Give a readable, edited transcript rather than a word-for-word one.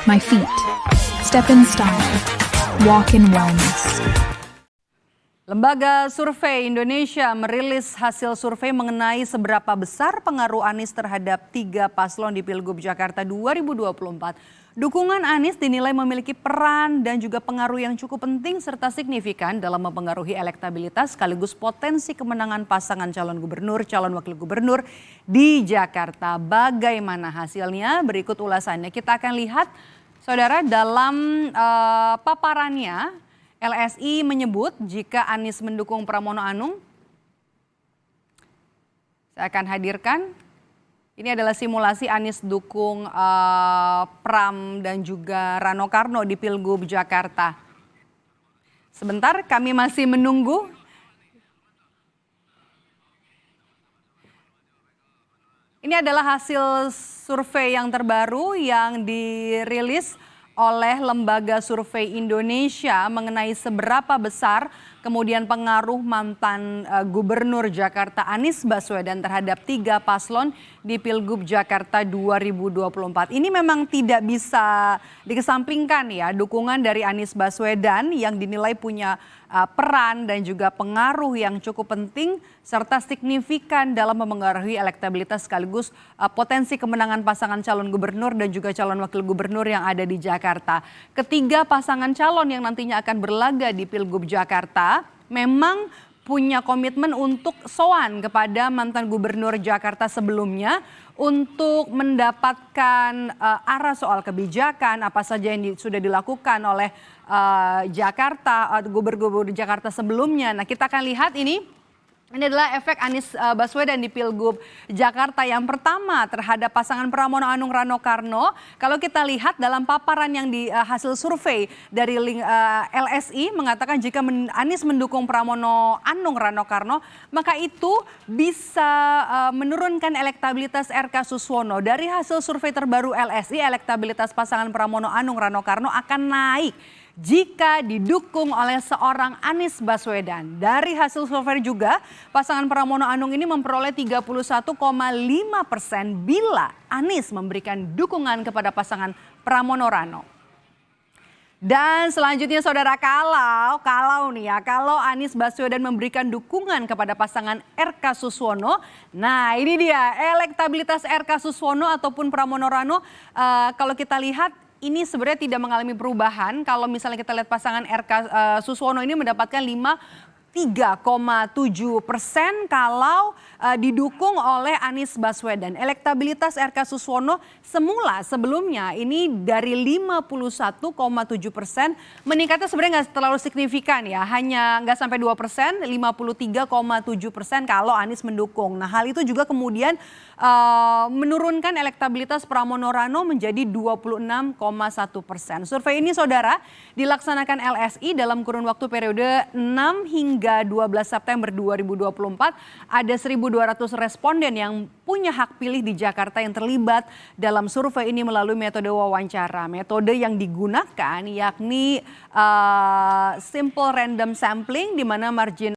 my feet. Step in style, walk in wellness. Lembaga Survei Indonesia merilis hasil survei mengenai seberapa besar pengaruh Anies terhadap 3 paslon di Pilgub Jakarta 2024. Dukungan Anies dinilai memiliki peran dan juga pengaruh yang cukup penting serta signifikan dalam mempengaruhi elektabilitas sekaligus potensi kemenangan pasangan calon gubernur, calon wakil gubernur di Jakarta. Bagaimana hasilnya? Berikut ulasannya. Kita akan lihat, saudara, dalam paparannya. LSI menyebut jika Anies mendukung Pramono Anung, saya akan hadirkan. Ini adalah simulasi Anies dukung Pram dan juga Rano Karno di Pilgub Jakarta. Sebentar, kami masih menunggu. Ini adalah hasil survei yang terbaru yang dirilis oleh Lembaga Survei Indonesia mengenai seberapa besar kemudian pengaruh mantan Gubernur Jakarta Anies Baswedan terhadap 3 paslon di Pilgub Jakarta 2024. Ini memang tidak bisa dikesampingkan ya, dukungan dari Anies Baswedan yang dinilai punya peran dan juga pengaruh yang cukup penting serta signifikan dalam memengaruhi elektabilitas sekaligus potensi kemenangan pasangan calon gubernur dan juga calon wakil gubernur yang ada di Jakarta. Ketiga pasangan calon yang nantinya akan berlaga di Pilgub Jakarta memang punya komitmen untuk sowan kepada mantan gubernur Jakarta sebelumnya untuk mendapatkan arah soal kebijakan apa saja yang sudah dilakukan oleh Jakarta, gubernur Jakarta sebelumnya. Nah, kita akan lihat ini adalah efek Anies Baswedan di Pilgub Jakarta yang pertama terhadap pasangan Pramono Anung Rano Karno. Kalau kita lihat dalam paparan yang di hasil survei dari LSI mengatakan jika Anies mendukung Pramono Anung Rano Karno, maka itu bisa menurunkan elektabilitas RK Suswono. Dari hasil survei terbaru LSI, elektabilitas pasangan Pramono Anung Rano Karno akan naik jika didukung oleh seorang Anies Baswedan. Dari hasil survei juga, pasangan Pramono Anung ini memperoleh 31,5% bila Anies memberikan dukungan kepada pasangan Pramono Rano. Dan selanjutnya saudara, kalau Anies Baswedan memberikan dukungan kepada pasangan RK Suswono, nah ini dia elektabilitas RK Suswono ataupun Pramono Rano, kalau kita lihat ini sebenarnya tidak mengalami perubahan. Kalau misalnya kita lihat pasangan RK Suswono ini mendapatkan 3,7% kalau didukung oleh Anies Baswedan. Elektabilitas RK Suswono sebelumnya ini dari 51,7% meningkatnya sebenarnya nggak terlalu signifikan ya, hanya nggak sampai 2%, 53,7% kalau Anies mendukung. Nah, hal itu juga kemudian menurunkan elektabilitas Pramono Rano menjadi 26,1%. Survei ini saudara dilaksanakan LSI dalam kurun waktu periode 6 hingga 12 September 2024, ada 1.200 responden yang punya hak pilih di Jakarta yang terlibat dalam survei ini melalui metode wawancara. Metode yang digunakan yakni simple random sampling di mana margin